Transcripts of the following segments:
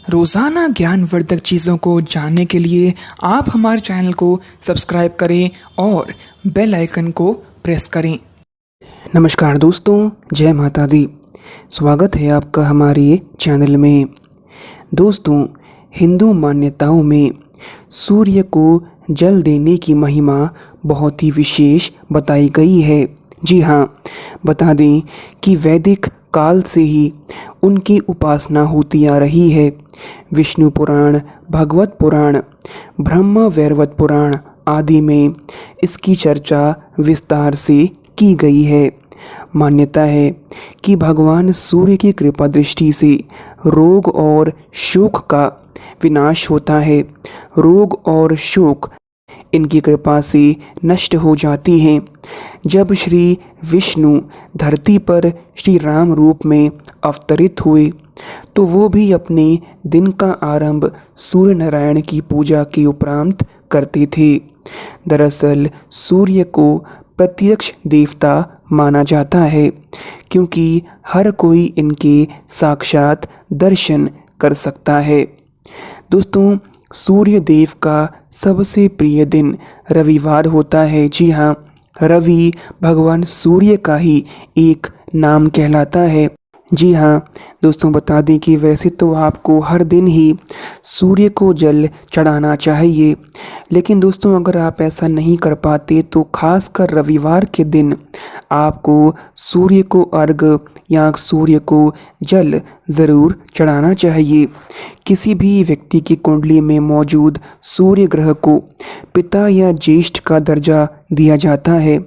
रोज़ाना ज्ञानवर्धक चीज़ों को जानने के लिए आप हमारे चैनल को सब्सक्राइब करें और बेल आइकन को प्रेस करें। नमस्कार दोस्तों, जय माता दी। स्वागत है आपका हमारे चैनल में। दोस्तों, हिंदू मान्यताओं में सूर्य को जल देने की महिमा बहुत ही विशेष बताई गई है। जी हाँ, बता दें कि वैदिक काल से ही उनकी उपासना होती आ रही है। विष्णु पुराण, भगवत पुराण, ब्रह्म वैवर्त पुराण आदि में इसकी चर्चा विस्तार से की गई है। मान्यता है कि भगवान सूर्य की कृपा दृष्टि से रोग और शोक का विनाश होता है। रोग और शोक इनकी कृपा से नष्ट हो जाती हैं। जब श्री विष्णु धरती पर श्री राम रूप में अवतरित हुए तो वो भी अपने दिन का आरंभ सूर्य नारायण की पूजा के उपरांत करते थे। दरअसल सूर्य को प्रत्यक्ष देवता माना जाता है क्योंकि हर कोई इनके साक्षात दर्शन कर सकता है। दोस्तों, सूर्य देव का सबसे प्रिय दिन रविवार होता है। जी हाँ, रवि भगवान सूर्य का ही एक नाम कहलाता है। जी हाँ दोस्तों, बता दें कि वैसे तो आपको हर दिन ही सूर्य को जल चढ़ाना चाहिए, लेकिन दोस्तों अगर आप ऐसा नहीं कर पाते तो खासकर रविवार के दिन आपको सूर्य को अर्घ या सूर्य को जल ज़रूर चढ़ाना चाहिए। किसी भी व्यक्ति की कुंडली में मौजूद सूर्य ग्रह को पिता या ज्येष्ठ का दर्जा दिया जाता है।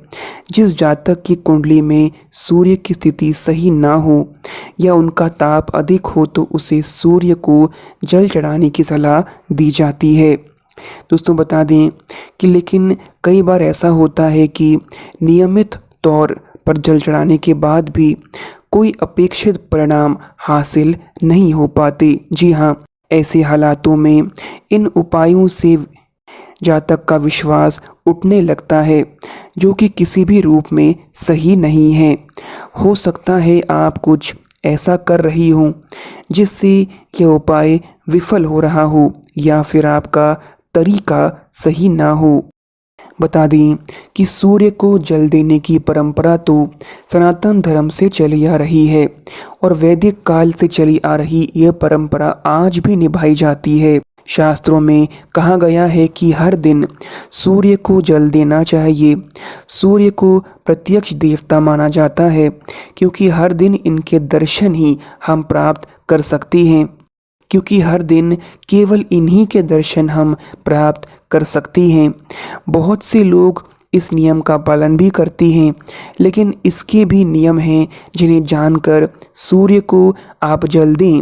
जिस जातक की कुंडली में सूर्य की स्थिति सही ना हो या उनका ताप अधिक हो तो उसे सूर्य को जल चढ़ाने की सलाह दी जाती है। दोस्तों बता दें कि लेकिन कई बार ऐसा होता है कि नियमित तौर पर जल चढ़ाने के बाद भी कोई अपेक्षित परिणाम हासिल नहीं हो पाते। जी हाँ, ऐसे हालातों में इन उपायों से जातक का विश्वास उठने लगता है, जो कि किसी भी रूप में सही नहीं है। हो सकता है आप कुछ ऐसा कर रही हो जिससे यह उपाय विफल हो रहा हो या फिर आपका तरीका सही ना हो। बता दें कि सूर्य को जल देने की परंपरा तो सनातन धर्म से चली आ रही है और वैदिक काल से चली आ रही यह परंपरा आज भी निभाई जाती है। शास्त्रों में कहा गया है कि हर दिन सूर्य को जल देना चाहिए। सूर्य को प्रत्यक्ष देवता माना जाता है क्योंकि हर दिन इनके दर्शन ही हम प्राप्त कर सकते हैं, क्योंकि हर दिन केवल इन्हीं के दर्शन हम प्राप्त कर सकते हैं। बहुत से लोग इस नियम का पालन भी करते हैं, लेकिन इसके भी नियम हैं जिन्हें जानकर सूर्य को आप जल दें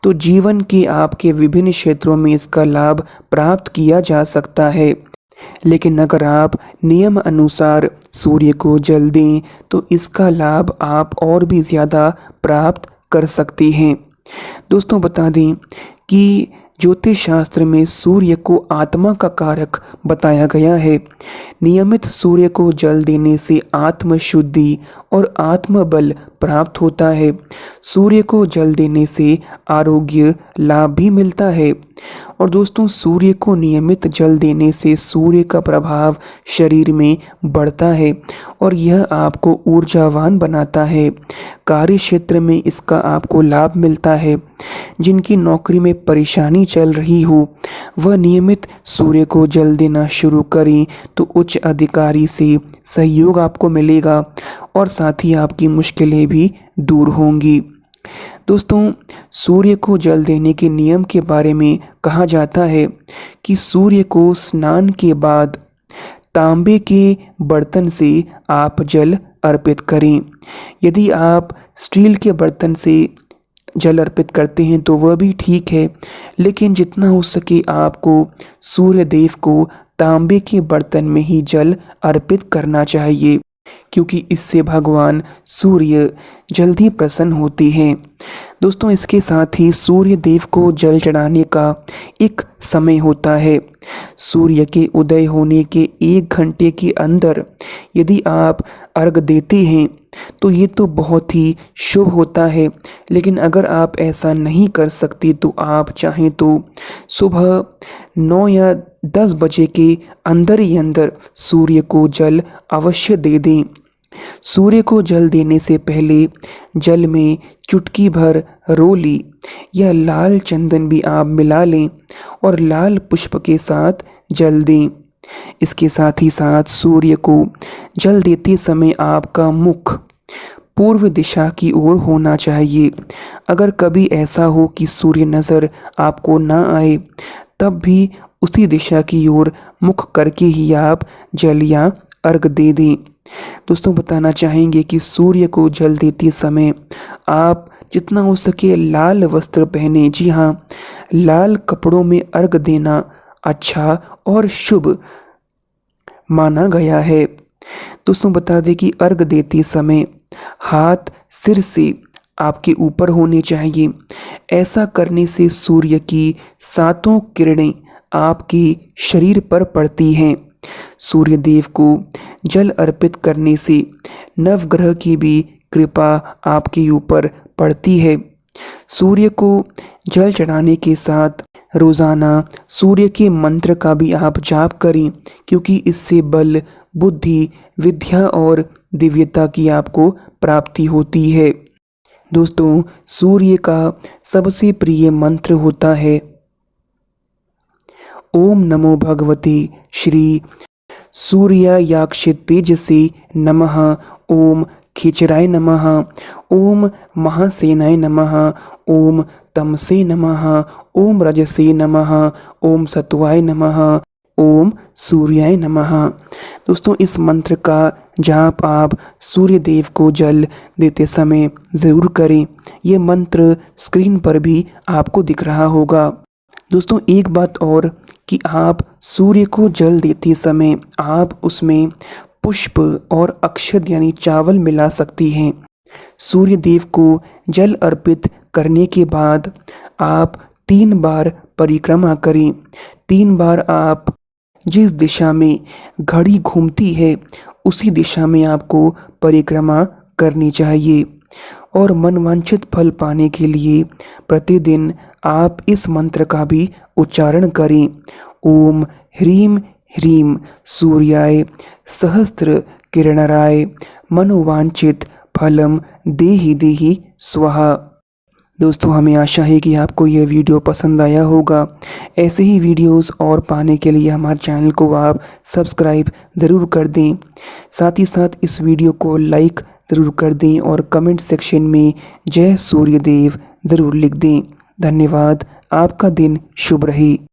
तो जीवन के आपके विभिन्न क्षेत्रों में इसका लाभ प्राप्त किया जा सकता है। लेकिन अगर आप नियम अनुसार सूर्य को जल दें तो इसका लाभ आप और भी ज़्यादा प्राप्त कर सकते हैं। दोस्तों बता दें कि ज्योतिष शास्त्र में सूर्य को आत्मा का कारक बताया गया है। नियमित सूर्य को जल देने से आत्म शुद्धि और आत्मबल प्राप्त होता है। सूर्य को जल देने से आरोग्य लाभ भी मिलता है। और दोस्तों, सूर्य को नियमित जल देने से सूर्य का प्रभाव शरीर में बढ़ता है और यह आपको ऊर्जावान बनाता है। कार्य क्षेत्र में इसका आपको लाभ मिलता है। जिनकी नौकरी में परेशानी चल रही हो वह नियमित सूर्य को जल देना शुरू करें तो उच्च अधिकारी से सहयोग आपको मिलेगा और साथ ही आपकी मुश्किलें भी दूर होंगी। दोस्तों, सूर्य को जल देने के नियम के बारे में कहा जाता है कि सूर्य को स्नान के बाद तांबे के बर्तन से आप जल अर्पित करें। यदि आप स्टील के बर्तन से जल अर्पित करते हैं तो वह भी ठीक है, लेकिन जितना हो सके आपको सूर्य देव को तांबे के बर्तन में ही जल अर्पित करना चाहिए, क्योंकि इससे भगवान सूर्य जल्दी प्रसन्न होते हैं। दोस्तों, इसके साथ ही सूर्य देव को जल चढ़ाने का एक समय होता है। सूर्य के उदय होने के 1 घंटे के अंदर यदि आप अर्घ देते हैं तो ये तो बहुत ही शुभ होता है। लेकिन अगर आप ऐसा नहीं कर सकते तो आप चाहें तो सुबह 9 या 10 बजे के अंदर ही अंदर सूर्य को जल अवश्य दे दें। सूर्य को जल देने से पहले जल में चुटकी भर रोली या लाल चंदन भी आप मिला लें और लाल पुष्प के साथ जल दें। इसके साथ ही साथ सूर्य को जल देते समय आपका मुख पूर्व दिशा की ओर होना चाहिए। अगर कभी ऐसा हो कि सूर्य नज़र आपको ना आए, तब भी उसी दिशा की ओर मुख करके ही आप जल या अर्घ दे दें। दोस्तों, बताना चाहेंगे कि सूर्य को जल देते समय आप जितना हो सके लाल वस्त्र पहने। जी हाँ, लाल कपड़ों में अर्घ देना अच्छा और शुभ माना गया है। दोस्तों, बता दें कि अर्घ देते समय हाथ सिर से आपके ऊपर होने चाहिए। ऐसा करने से सूर्य की 7 किरणें आपके शरीर पर पड़ती हैं। सूर्य देव को जल अर्पित करने से नवग्रह की भी कृपा आपके ऊपर पड़ती है। सूर्य को जल चढ़ाने के साथ रोज़ाना सूर्य के मंत्र का भी आप जाप करें, क्योंकि इससे बल, बुद्धि, विद्या और दिव्यता की आपको प्राप्ति होती है। दोस्तों, सूर्य का सबसे प्रिय मंत्र होता है ओम नमो भगवते श्री सूर्यायाक्ष तेजसे नमः। ओम खिचराय नमः। ओम महासेनाय नमः। ओम तमसे नमः। ओम रजसे नमः। ओम सत्वाय नमः। ओम सूर्याय नमः। दोस्तों, इस मंत्र का जाप आप सूर्य देव को जल देते समय ज़रूर करें। ये मंत्र स्क्रीन पर भी आपको दिख रहा होगा। दोस्तों, एक बात और कि आप सूर्य को जल देते समय आप उसमें पुष्प और अक्षत यानी चावल मिला सकती हैं। सूर्य देव को जल अर्पित करने के बाद आप 3 बार परिक्रमा करें। 3 बार आप जिस दिशा में घड़ी घूमती है उसी दिशा में आपको परिक्रमा करनी चाहिए। और मनवांछित फल पाने के लिए प्रतिदिन आप इस मंत्र का भी उच्चारण करें। ओम ह्रीं ह्रीं सूर्याय सहस्त्र किरणराय मनोवांछित फलम देहि देहि स्वाहा। दोस्तों, हमें आशा है कि आपको यह वीडियो पसंद आया होगा। ऐसे ही वीडियोस और पाने के लिए हमारे चैनल को आप सब्सक्राइब ज़रूर कर दें। साथ ही साथ इस वीडियो को लाइक ज़रूर कर दें और कमेंट सेक्शन में जय सूर्यदेव ज़रूर लिख दें। धन्यवाद। आपका दिन शुभ रहे।